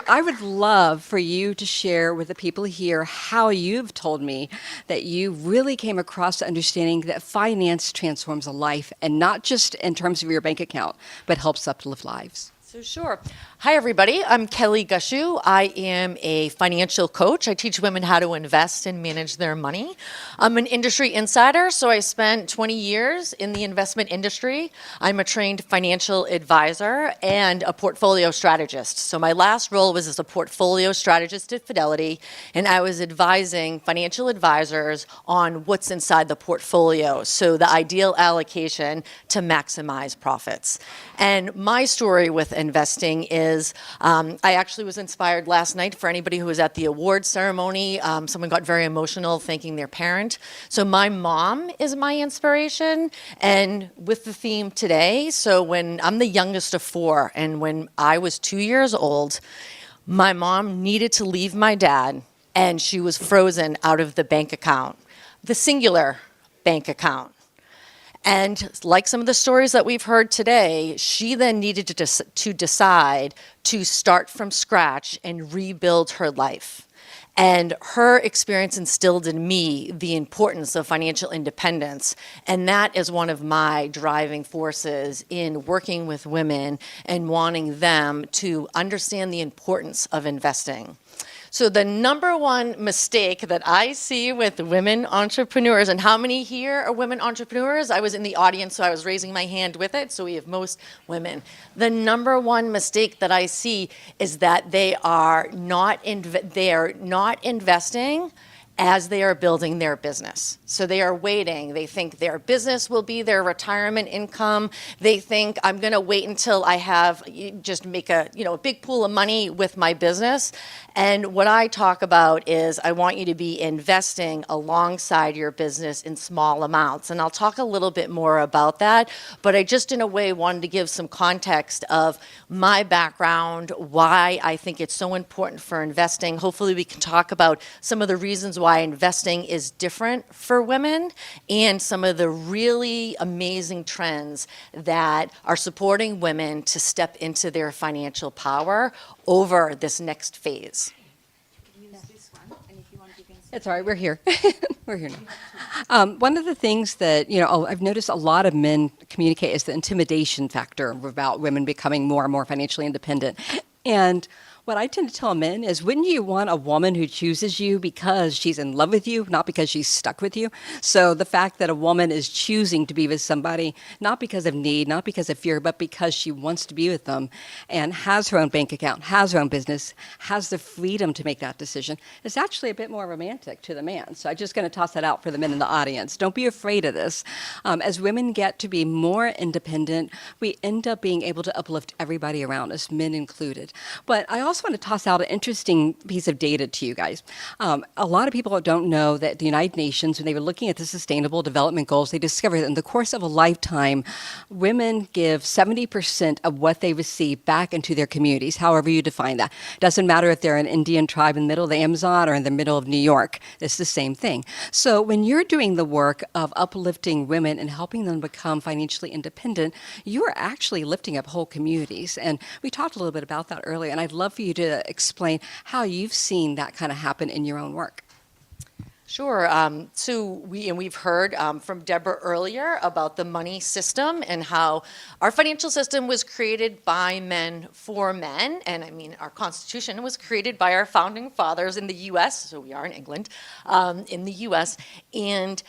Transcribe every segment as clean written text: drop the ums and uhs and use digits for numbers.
I would love for you to share with the people here how you've told me that you really came across the understanding that finance transforms a life, and not just in terms of your bank account, but helps uplift lives. So sure. Hi, everybody. I'm Kelly Gushue. I am a financial coach. I teach women how to invest and manage their money. I'm an industry insider, so I spent 20 years in the investment industry. I'm a trained financial advisor and a portfolio strategist. So my last role was as a portfolio strategist at Fidelity, and I was advising financial advisors on what's inside the portfolio, so the ideal allocation to maximize profits. And my story with investing is I actually was inspired last night. For anybody who was at the award ceremony, someone got very emotional thanking their parent. So my mom is my inspiration, and with the theme today, so when I'm the youngest of four, and when I was 2 years old, my mom needed to leave my dad, and she was frozen out of the bank account, the singular bank account. And like some of the stories that we've heard today, she then needed to decide to start from scratch and rebuild her life. And her experience instilled in me the importance of financial independence. And that is one of my driving forces in working with women and wanting them to understand the importance of investing. So the number one mistake that I see with women entrepreneurs, and how many here are women entrepreneurs? I was in the audience, so I was raising my hand with it, so we have most women. The number one mistake that I see is that they are not investing as they are building their business. So they are waiting. They think their business will be their retirement income. They think, I'm gonna wait until I have, just make a big pool of money with my business. And what I talk about is I want you to be investing alongside your business in small amounts. And I'll talk a little bit more about that, but I just in a way wanted to give some context of my background, why I think it's so important for investing. Hopefully we can talk about some of the reasons why investing is different for women and some of the really amazing trends that are supporting women to step into their financial power over this next phase. It's all right, we're here. We're here now. One of the things that, I've noticed a lot of men communicate is the intimidation factor about women becoming more and more financially independent. And what I tend to tell men is, wouldn't you want a woman who chooses you because she's in love with you, not because she's stuck with you? So the fact that a woman is choosing to be with somebody, not because of need, not because of fear, but because she wants to be with them and has her own bank account, has her own business, has the freedom to make that decision, is actually a bit more romantic to the man. So I'm just going to toss that out for the men in the audience. Don't be afraid of this. As women get to be more independent, we end up being able to uplift everybody around us, men included. But I also want to toss out an interesting piece of data to you guys. A lot of people don't know that the United Nations, when they were looking at the Sustainable Development Goals, they discovered that in the course of a lifetime, women give 70% of what they receive back into their communities, however you define that. Doesn't matter if they're an Indian tribe in the middle of the Amazon or in the middle of New York. It's the same thing. So when you're doing the work of uplifting women and helping them become financially independent, you are actually lifting up whole communities. And we talked a little bit about that earlier, and I'd love for you to explain how you've seen that kind of happen in your own work. Sure. So we've heard from Deborah earlier about the money system and how our financial system was created by men for men. And I mean, our Constitution was created by our founding fathers in the U.S., so we are in England, in the U.S. And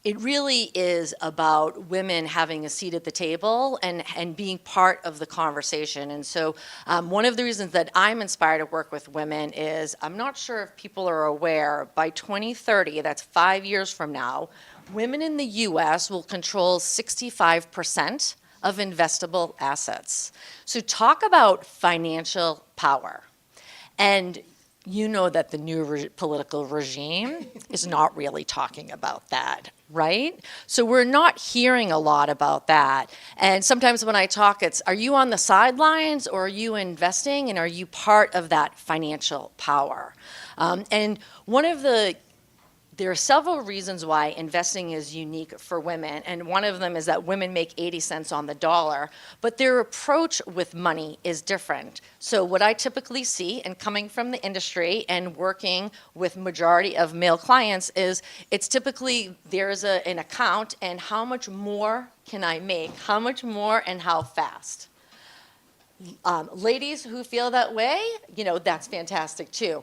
it really is about women having a seat at the table and being part of the conversation. And so one of the reasons that I'm inspired to work with women is, I'm not sure if people are aware, by 2030, that's 5 years from now, women in the US will control 65% of investable assets. So talk about financial power. And you know that the new political regime is not really talking about that, right? So we're not hearing a lot about that. And sometimes when I talk, it's, are you on the sidelines or are you investing and are you part of that financial power? And one of the there are several reasons why investing is unique for women, and one of them is that women make 80 cents on the dollar, but their approach with money is different. So what I typically see, and coming from the industry and working with majority of male clients, is it's typically there's an account, and how much more can I make? How much more and how fast? Ladies who feel that way, that's fantastic too.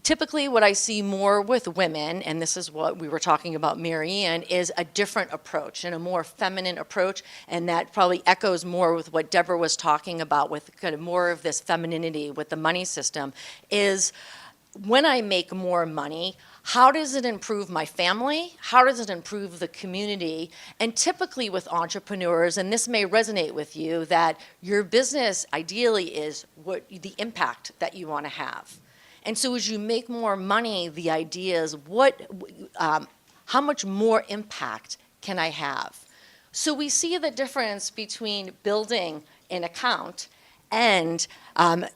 Typically what I see more with women, and this is what we were talking about, Mary Ann, is a different approach and a more feminine approach, and that probably echoes more with what Deborah was talking about with kind of more of this femininity with the money system, is when I make more money, how does it improve my family? How does it improve the community? And typically with entrepreneurs, and this may resonate with you, that your business ideally is what the impact that you want to have. And so as you make more money, the idea is how much more impact can I have? So we see the difference between building an account and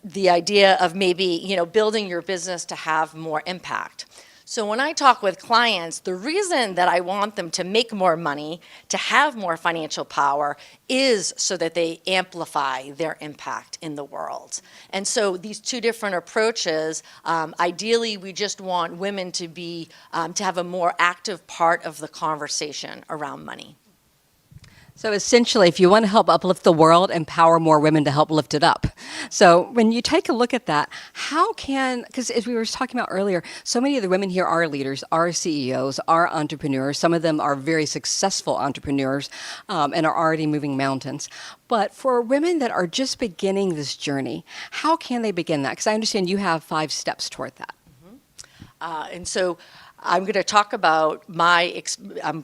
the idea of maybe building your business to have more impact. So when I talk with clients, the reason that I want them to make more money, to have more financial power, is so that they amplify their impact in the world. And so these two different approaches, ideally we just want women to be, to have a more active part of the conversation around money. So essentially, if you want to help uplift the world, empower more women to help lift it up. So when you take a look at that, because as we were talking about earlier, so many of the women here are leaders, are CEOs, are entrepreneurs. Some of them are very successful entrepreneurs and are already moving mountains. But for women that are just beginning this journey, how can they begin that? Because I understand you have 5 steps toward that. And so I'm going to talk about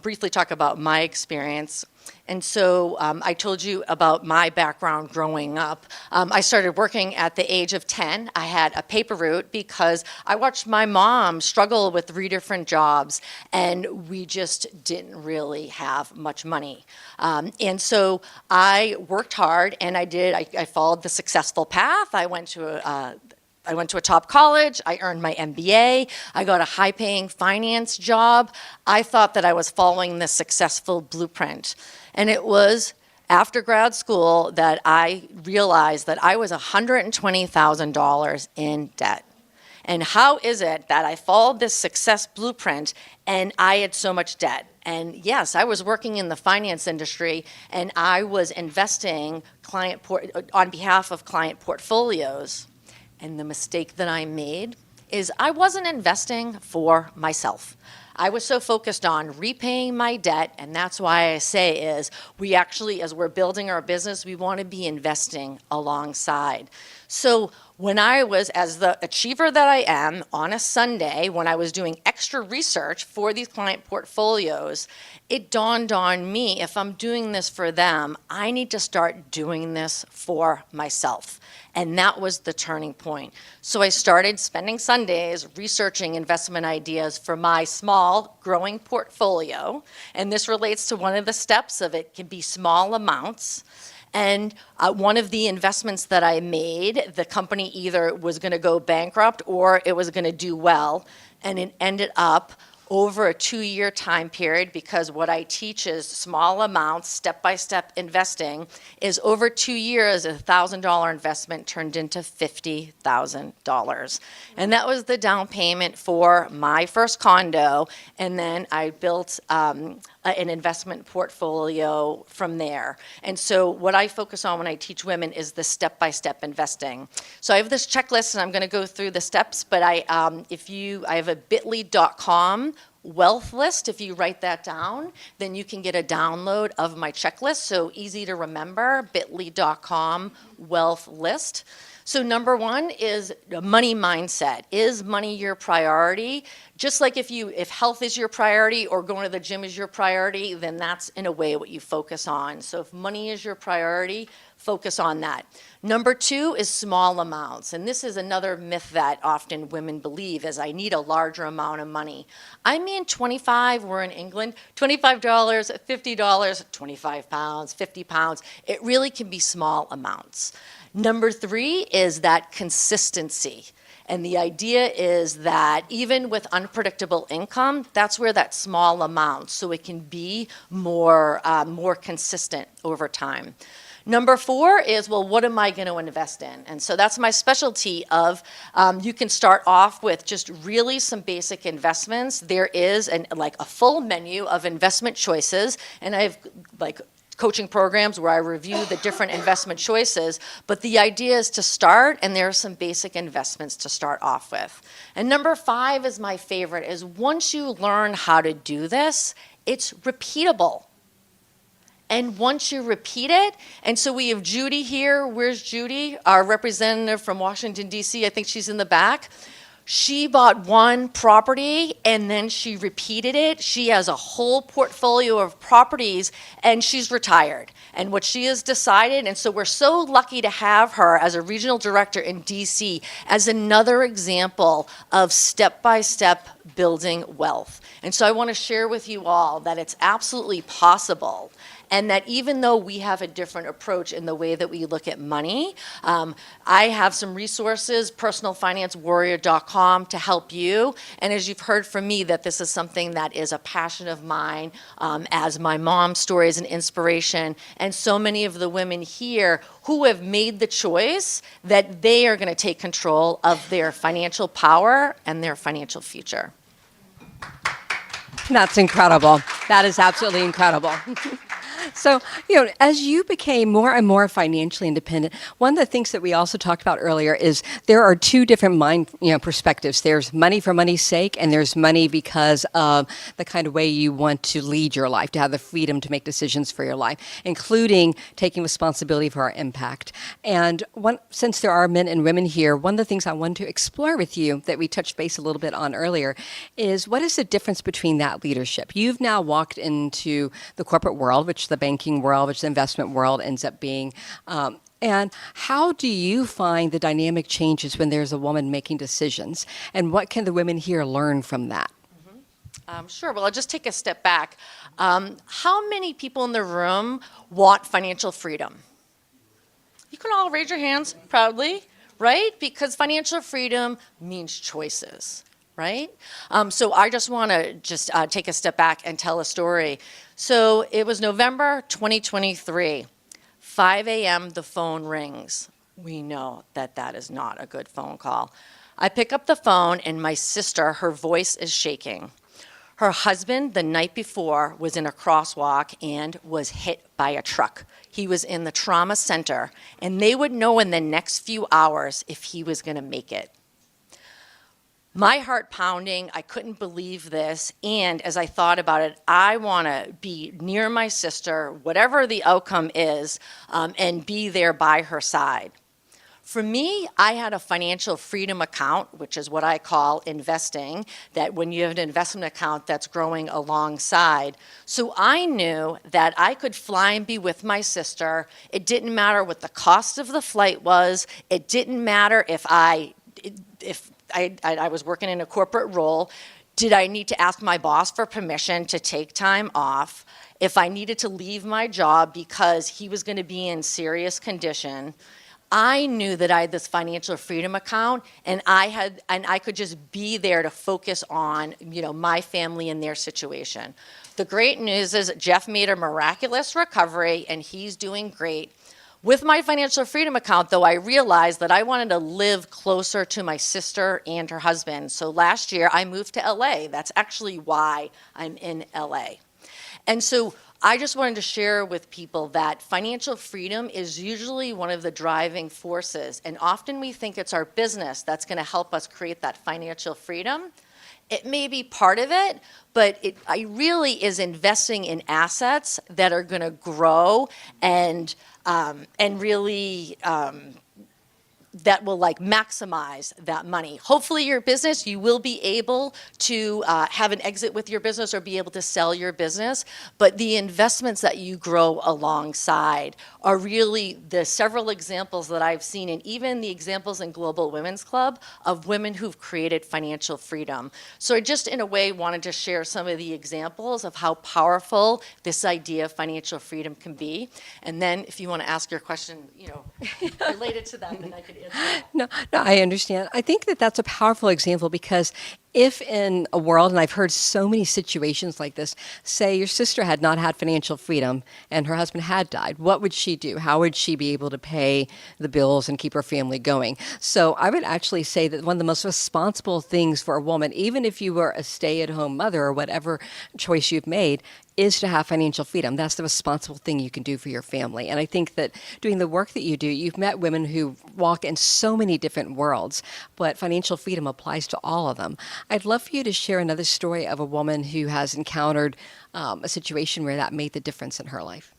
briefly talk about my experience. And so I told you about my background growing up. I started working at the age of 10. I had a paper route because I watched my mom struggle with 3 different jobs, and we just didn't really have much money. And so I worked hard, and I followed the successful path. I went to a top college, I earned my MBA, I got a high-paying finance job. I thought that I was following the successful blueprint. And it was after grad school that I realized that I was $120,000 in debt. And how is it that I followed this success blueprint and I had so much debt? And yes, I was working in the finance industry, and I was investing on behalf of client portfolios. And the mistake that I made is I wasn't investing for myself. I was so focused on repaying my debt, and that's why I say is we actually, as we're building our business, we want to be investing alongside. So when I was, as the achiever that I am, on a Sunday, when I was doing extra research for these client portfolios, it dawned on me, if I'm doing this for them, I need to start doing this for myself. And that was the turning point. So I started spending Sundays researching investment ideas for my small, growing portfolio. And this relates to one of the steps of it can be small amounts. And one of the investments that I made, the company either was going to go bankrupt or it was going to do well. And it ended up over a 2-year time period, because what I teach is small amounts, step-by-step investing, is over 2 years, a $1,000 investment turned into $50,000. And that was the down payment for my first condo, and then I built an investment portfolio from there. And so what I focus on when I teach women is the step-by-step investing. So I have this checklist, and I'm going to go through the steps, but I have a bit.ly.com wealth list. If you write that down, then you can get a download of my checklist. So easy to remember, bit.ly.com wealth list. So number 1 is a money mindset. Is money your priority? Just like if health is your priority or going to the gym is your priority, then that's in a way what you focus on. So if money is your priority, focus on that. Number two is small amounts. And this is another myth that often women believe is I need a larger amount of money. I mean 25, we're in England, $25, $50, 25 pounds, 50 pounds. It really can be small amounts. Number three is that consistency. And the idea is that even with unpredictable income, that's where that small amount, so it can be more consistent over time. Number four is, well, what am I going to invest in? And so that's my specialty of, you can start off with just really some basic investments. There is a full menu of investment choices, and I have coaching programs where I review the different investment choices, but the idea is to start, and there are some basic investments to start off with. And number five is my favorite, is once you learn how to do this, it's repeatable. And once you repeat it, and so we have Judy here. Where's Judy? Our representative from Washington, D.C. I think she's in the back. She bought one property and then she repeated it. She has a whole portfolio of properties and she's retired. And what she has decided, and so we're so lucky to have her as a regional director in DC as another example of step-by-step building wealth. And so I want to share with you all that it's absolutely possible. And that even though we have a different approach in the way that we look at money, I have some resources, personalfinancewarrior.com, to help you. And as you've heard from me, that this is something that is a passion of mine, as my mom's story is an inspiration, and so many of the women here who have made the choice that they are going to take control of their financial power and their financial future. That's incredible. That is absolutely incredible. So, as you became more and more financially independent, one of the things that we also talked about earlier is there are two different perspectives. There's money for money's sake, and there's money because of the kind of way you want to lead your life, to have the freedom to make decisions for your life, including taking responsibility for our impact. And since there are men and women here, one of the things I wanted to explore with you that we touched base a little bit on earlier is what is the difference between that leadership? You've now walked into the corporate world, which the banking world, which the investment world ends up being. And how do you find the dynamic changes when there's a woman making decisions? And what can the women here learn from that? Sure. Well, I'll just take a step back. How many people in the room want financial freedom? You can all raise your hands proudly, right? Because financial freedom means choices. Right? So I just want to take a step back and tell a story. So it was November 2023, 5 a.m., the phone rings. We know that that is not a good phone call. I pick up the phone and my sister, her voice is shaking. Her husband, the night before, was in a crosswalk and was hit by a truck. He was in the trauma center, and they would know in the next few hours if he was going to make it. My heart pounding, I couldn't believe this, and as I thought about it, I want to be near my sister, whatever the outcome is, and be there by her side. For me, I had a financial freedom account, which is what I call investing, that when you have an investment account that's growing alongside. So I knew that I could fly and be with my sister. It didn't matter what the cost of the flight was. It didn't matter if I was working in a corporate role. Did I need to ask my boss for permission to take time off? If I needed to leave my job because he was going to be in serious condition, I knew that I had this financial freedom account, and I could just be there to focus on, my family and their situation. The great news is Jeff made a miraculous recovery, and he's doing great. With my financial freedom account, though, I realized that I wanted to live closer to my sister and her husband. So last year, I moved to LA. That's actually why I'm in LA. And so I just wanted to share with people that financial freedom is usually one of the driving forces. And often we think it's our business that's going to help us create that financial freedom. It may be part of it, but it really is investing in assets that are going to grow and really that will like maximize that money. Hopefully your business, you will be able to have an exit with your business or be able to sell your business, but the investments that you grow alongside are really the several examples that I've seen, and even the examples in Global Women's Club of women who've created financial freedom. So I just in a way wanted to share some of the examples of how powerful this idea of financial freedom can be. And then if you want to ask your question, related to that, then I could answer. No, I understand. I think that that's a powerful example because if in a world, and I've heard so many situations like this, say your sister had not had financial freedom and her husband had died, what would she do? How would she be able to pay the bills and keep her family going? So I would actually say that one of the most responsible things for a woman, even if you were a stay-at-home mother or whatever choice you've made, is to have financial freedom. That's the responsible thing you can do for your family. And I think that doing the work that you do, you've met women who walk in so many different worlds, but financial freedom applies to all of them. I'd love for you to share another story of a woman who has encountered a situation where that made the difference in her life.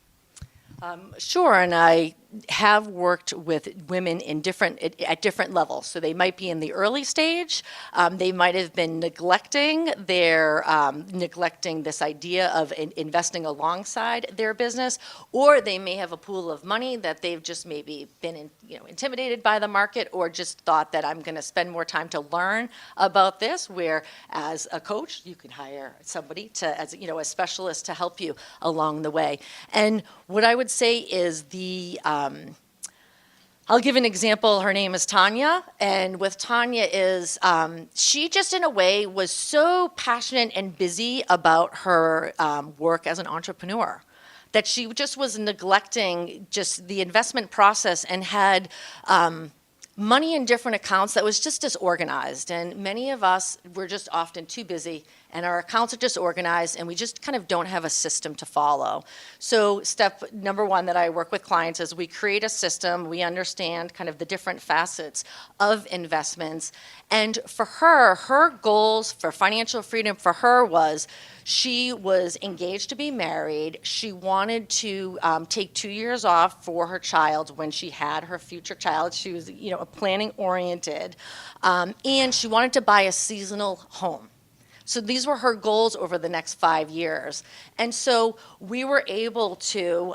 Sure, and I have worked with women at different levels. So they might be in the early stage. They might have been neglecting this idea of investing alongside their business, or they may have a pool of money that they've just maybe been intimidated by the market, or just thought that I'm going to spend more time to learn about this. Where as a coach, you can hire somebody as a specialist to help you along the way. And what I would say is I'll give an example. Her name is Tanya, and with Tanya is she just in a way was so passionate and busy about her work as an entrepreneur that she just was neglecting just the investment process and had money in different accounts that was just disorganized. And many of us, we're just often too busy and our accounts are disorganized and we just kind of don't have a system to follow. So step number one that I work with clients is we create a system, we understand kind of the different facets of investments. And for her, her goals for financial freedom for her was she was engaged to be married. She wanted to take 2 years off for her child when she had her future child. She was, planning oriented. And she wanted to buy a seasonal home. So these were her goals over the next 5 years. And so we were able to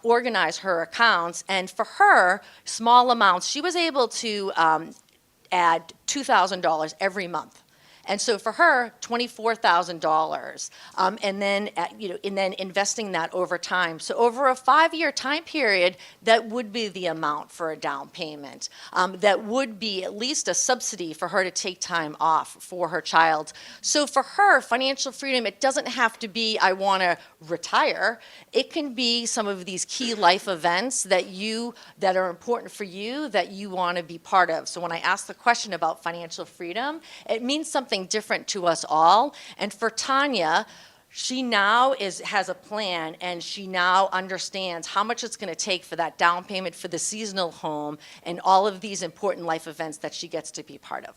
organize her accounts. And for her, small amounts, she was able to add $2,000 every month. And so for her, $24,000, and then investing that over time. So over a 5-year time period, that would be the amount for a down payment. That would be at least a subsidy for her to take time off for her child. So for her, financial freedom, it doesn't have to be I want to retire. It can be some of these key life events that are important for you that you want to be part of. So when I ask the question about financial freedom, it means something different to us all. And for Tanya, she now has a plan, and she now understands how much it's going to take for that down payment for the seasonal home and all of these important life events that she gets to be part of.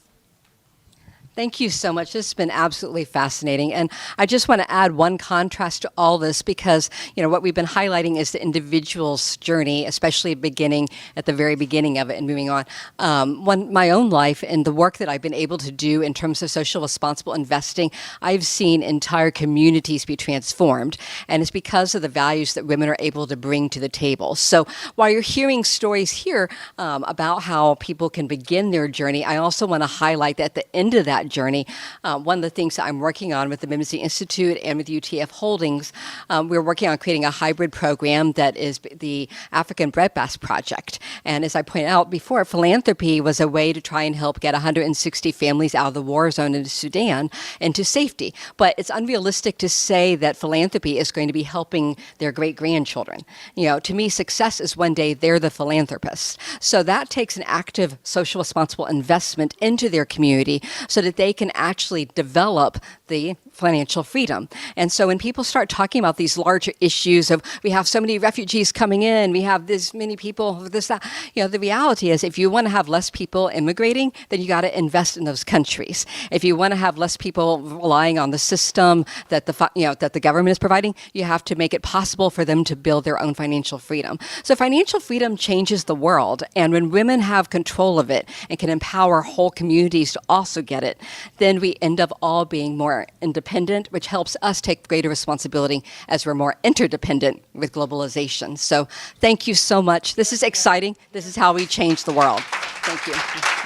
Thank you so much. This has been absolutely fascinating. And I just want to add one contrast to all this because, what we've been highlighting is the individual's journey, especially beginning at the very beginning of it and moving on. My own life and the work that I've been able to do in terms of social responsible investing, I've seen entire communities be transformed. And it's because of the values that women are able to bring to the table. So while you're hearing stories here about how people can begin their journey, I also want to highlight that at the end of that journey, one of the things that I'm working on with the Mimsy Institute and with UTF Holdings, we're working on creating a hybrid program that is the African Breadbasket Project. And as I pointed out before, philanthropy was a way to try and help get 160 families out of the war zone in Sudan into safety. But it's unrealistic to say that philanthropy is going to be helping their great-grandchildren. To me, success is one day they're the philanthropists. So that takes an active social responsible investment into their community so that they can actually develop the financial freedom. And so when people start talking about these larger issues of we have so many refugees coming in, we have this many people, this, that, the reality is if you want to have less people immigrating, then you got to invest in those countries. If you want to have less people relying on the system that that the government is providing, you have to make it possible for them to build their own financial freedom. So financial freedom changes the world. And when women have control of it and can empower whole communities to also get it, then we end up all being more independent, which helps us take greater responsibility as we're more interdependent with globalization. So thank you so much. This is exciting. This is how we change the world. Thank you.